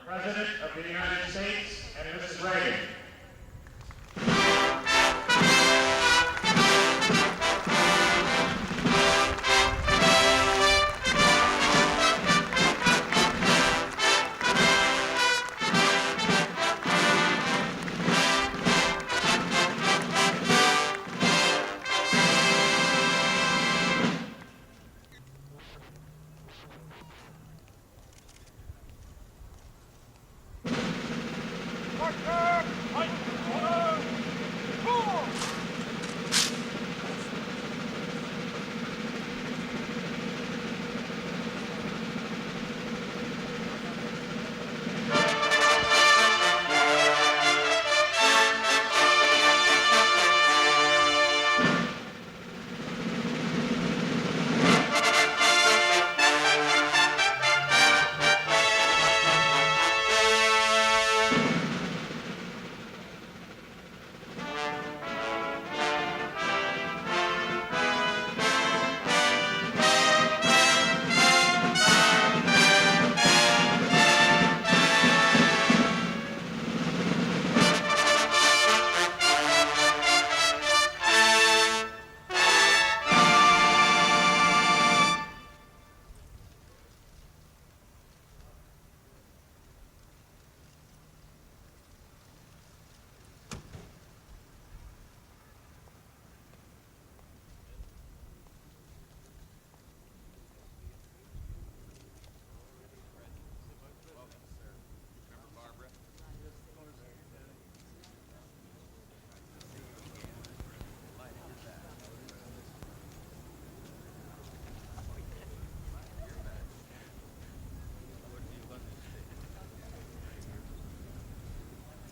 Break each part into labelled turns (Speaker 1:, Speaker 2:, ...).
Speaker 1: President of the United States and Mrs. Reagan.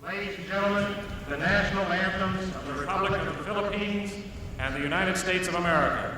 Speaker 1: Ladies and gentlemen, the national anthems of the Republic of the Philippines and the United States of America.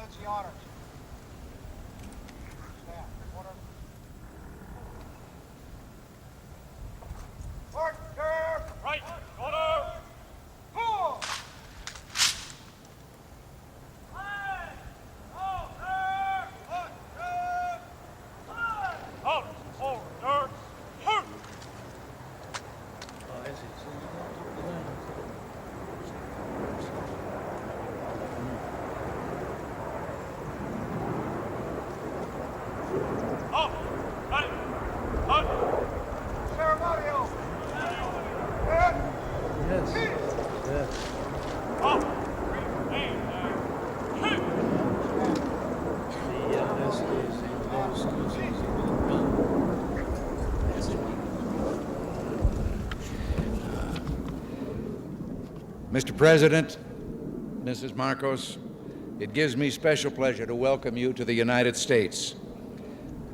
Speaker 2: That's the honors. Stand. Order. Order.
Speaker 1: Right. Order.
Speaker 2: Four.
Speaker 1: Out. Order. Halt. Out. Right. Out.
Speaker 2: Ceremonial.
Speaker 3: Yes. Yes.
Speaker 1: Out. Remain there. Shoot.
Speaker 4: Mr. President, Mrs. Marcos, it gives me special pleasure to welcome you to the United States.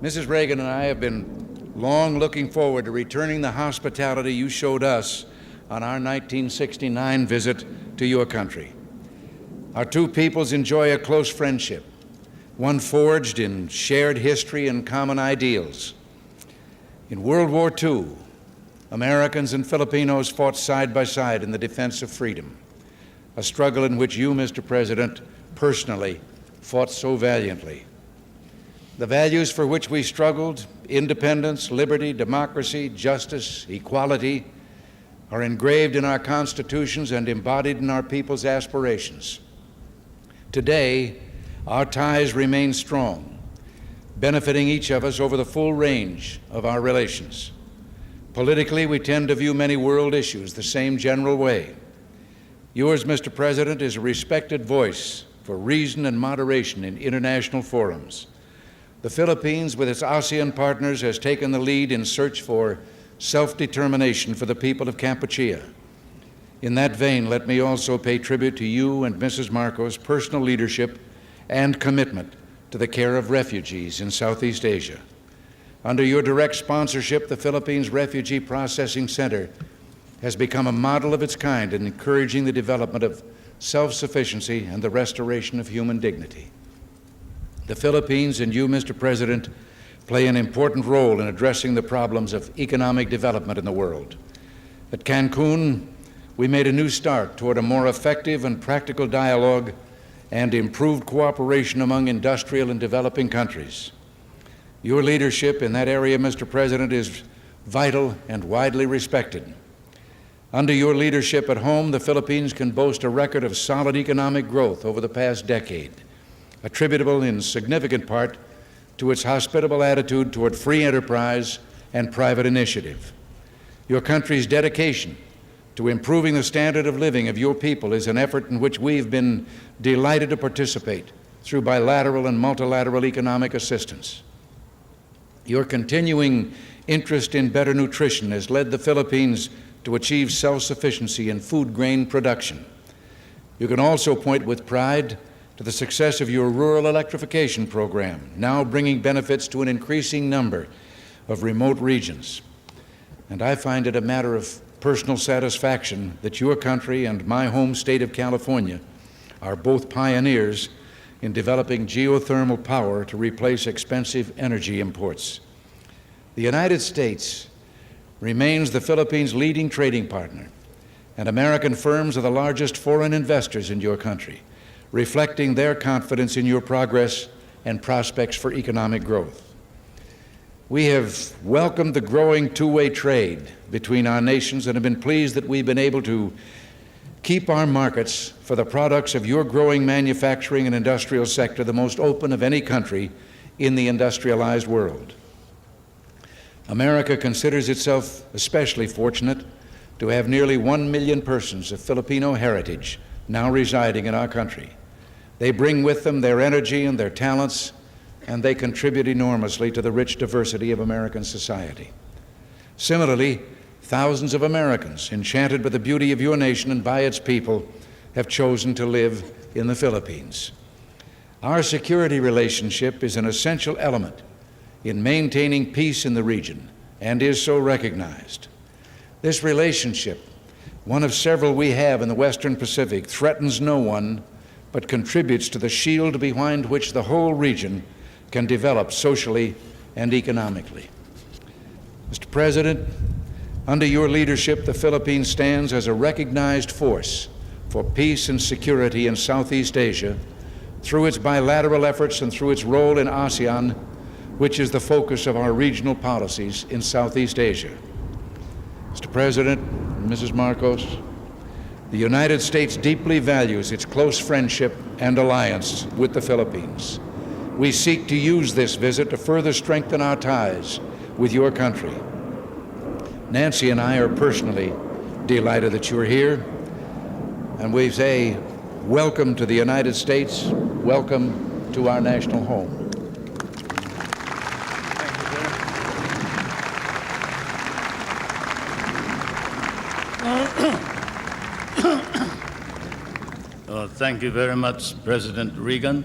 Speaker 4: Mrs. Reagan and I have been long looking forward to returning the hospitality you showed us on our 1969 visit to your country. Our two peoples enjoy a close friendship, one forged in shared history and common ideals. In World War II, Americans and Filipinos fought side by side in the defense of freedom, a struggle in which you, Mr. President, personally fought so valiantly. The values for which we struggled, independence, liberty, democracy, justice, equality, are engraved in our constitutions and embodied in our people's aspirations. Today, our ties remain strong, benefiting each of us over the full range of our relations. Politically, we tend to view many world issues the same general way. Yours, Mr. President, is a respected voice for reason and moderation in international forums. The Philippines, with its ASEAN partners, has taken the lead in search for self-determination for the people of Kampuchea. In that vein, let me also pay tribute to you and Mrs. Marcos' personal leadership and commitment to the care of refugees in Southeast Asia. Under your direct sponsorship, the Philippines Refugee Processing Center has become a model of its kind in encouraging the development of self-sufficiency and the restoration of human dignity. The Philippines and you, Mr. President, play an important role in addressing the problems of economic development in the world. At Cancun, we made a new start toward a more effective and practical dialogue and improved cooperation among industrial and developing countries. Your leadership in that area, Mr. President, is vital and widely respected. Under your leadership at home, the Philippines can boast a record of solid economic growth over the past decade, attributable in significant part to its hospitable attitude toward free enterprise and private initiative. Your country's dedication to improving the standard of living of your people is an effort in which we've been delighted to participate through bilateral and multilateral economic assistance. Your continuing interest in better nutrition has led the Philippines to achieve self-sufficiency in food grain production. You can also point with pride to the success of your rural electrification program, now bringing benefits to an increasing number of remote regions. And I find it a matter of personal satisfaction that your country and my home state of California are both pioneers in developing geothermal power to replace expensive energy imports. The United States remains the Philippines' leading trading partner, and American firms are the largest foreign investors in your country, reflecting their confidence in your progress and prospects for economic growth. We have welcomed the growing two-way trade between our nations and have been pleased that we've been able to keep our markets for the products of your growing manufacturing and industrial sector the most open of any country in the industrialized world. America considers itself especially fortunate to have nearly 1 million persons of Filipino heritage now residing in our country. They bring with them their energy and their talents, and they contribute enormously to the rich diversity of American society. Similarly, thousands of Americans, enchanted by the beauty of your nation and by its people, have chosen to live in the Philippines. Our security relationship is an essential element in maintaining peace in the region and is so recognized. This relationship, one of several we have in the Western Pacific, threatens no one but contributes to the shield behind which the whole region can develop socially and economically. Mr. President, under your leadership, the Philippines stands as a recognized force for peace and security in Southeast Asia through its bilateral efforts and through its role in ASEAN, which is the focus of our regional policies in Southeast Asia. Mr. President, Mrs. Marcos, the United States deeply values its close friendship and alliance with the Philippines. We seek to use this visit to further strengthen our ties with your country. Nancy and I are personally delighted that you're here, and we say welcome to the United States, welcome to our national home.
Speaker 3: Thank you very much, President Reagan.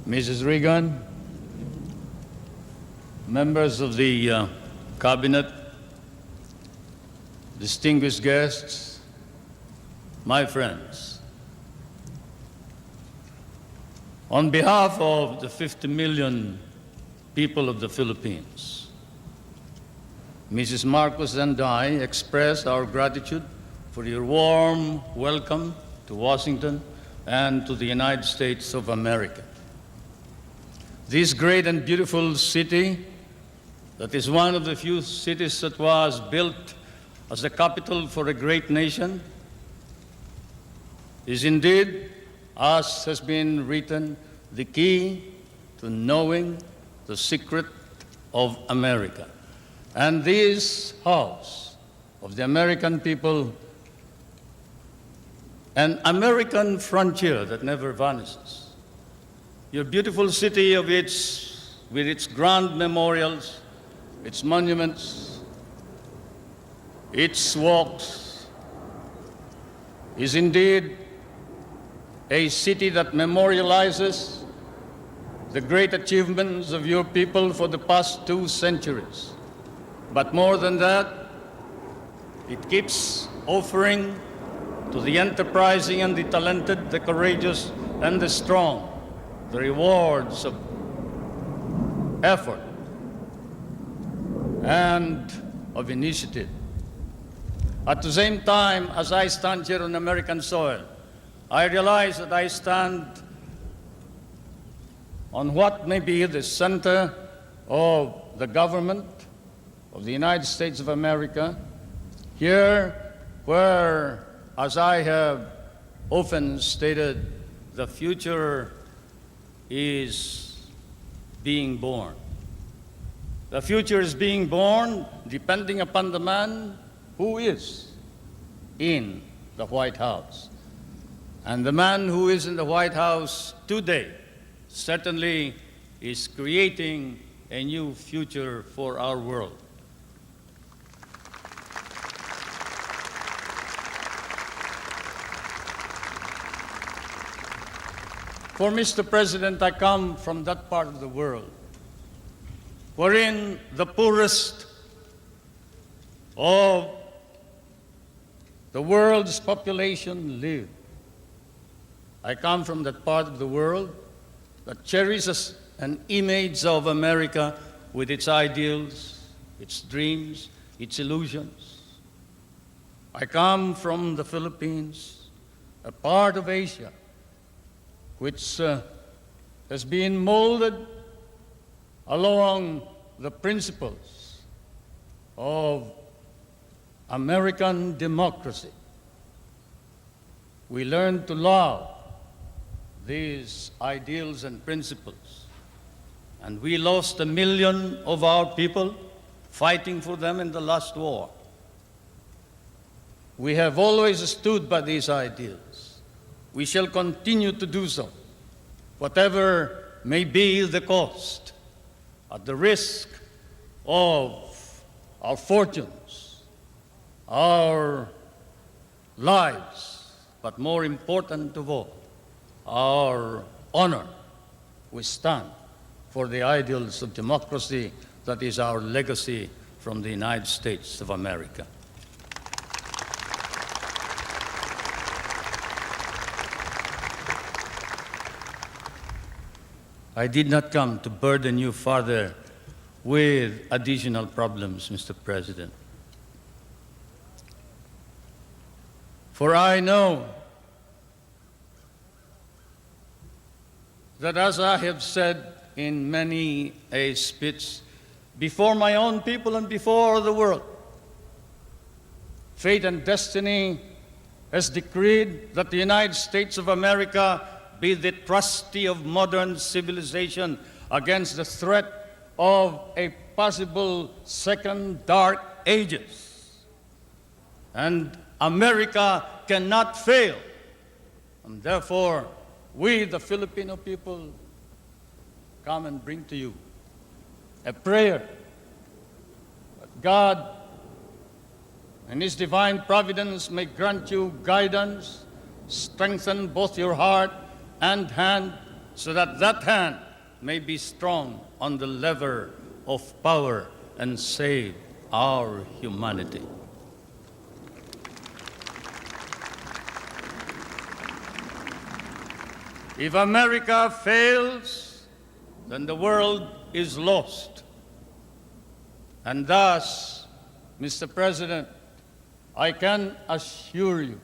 Speaker 3: Mrs. Reagan, members of the Cabinet, distinguished guests, my friends. On behalf of the 50 million people of the Philippines, Mrs. Marcos and I express our gratitude for your warm welcome to Washington and to the United States of America. This great and beautiful city, that is one of the few cities that was built as the capital for a great nation, is indeed, as has been written, the key to knowing the secret of America. And this house of the American people, an American frontier that never vanishes. Your beautiful city with its grand memorials, its monuments, its walks, is indeed a city that memorializes the great achievements of your people for the past 2 centuries. But more than that, it keeps offering to the enterprising and the talented, the courageous and the strong, the rewards of effort and of initiative. At the same time, as I stand here on American soil, I realize that I stand on what may be the center of the government of the United States of America, here where, as I have often stated, the future is being born. The future is being born depending upon the man who is in the White House. And the man who is in the White House today certainly is creating a new future for our world. For Mr. President, I come from that part of the world wherein the poorest of the world's population live. I come from that part of the world that cherishes an image of America with its ideals, its dreams, its illusions. I come from the Philippines, a part of Asia, which has been molded along the principles of American democracy. We learn to love these ideals and principles, and we lost 1 million of our people fighting for them in the last war. We have always stood by these ideals. We shall continue to do so, whatever may be the cost, at the risk of our fortunes, our lives, but more important of all, our honor. We stand for the ideals of democracy that is our legacy from the United States of America. I did not come to burden you further with additional problems, Mr. President. For I know that, as I have said in many a speech before my own people and before the world, fate and destiny has decreed that the United States of America be the trustee of modern civilization against the threat of a possible second dark ages. And America cannot fail. And therefore, we, the Filipino people, come and bring to you a prayer that God and His divine providence may grant you guidance, strengthen both your heart and hand, so that that hand may be strong on the lever of power and save our humanity. If America fails, then the world is lost. And thus, Mr. President, I can assure you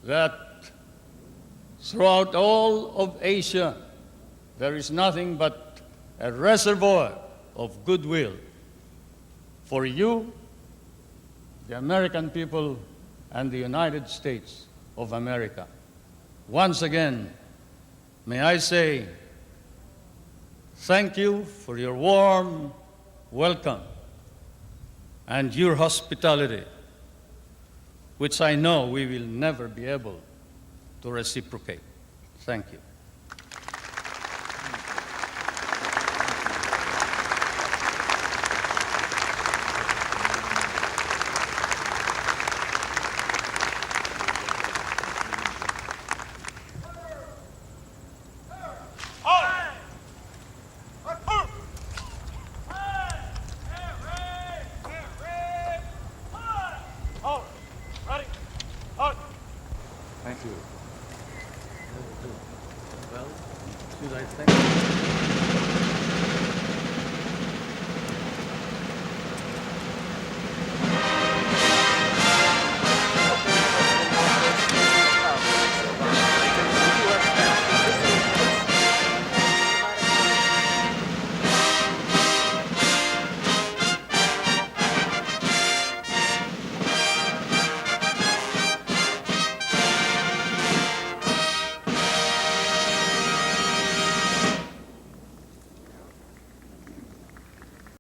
Speaker 3: that throughout all of Asia, there is nothing but a reservoir of goodwill for you, the American people, and the United States of America. Once again, may I say thank you for your warm welcome and your hospitality, which I know we will never be able to reciprocate. Thank you.
Speaker 1: Ready?
Speaker 3: Well, should I thank you?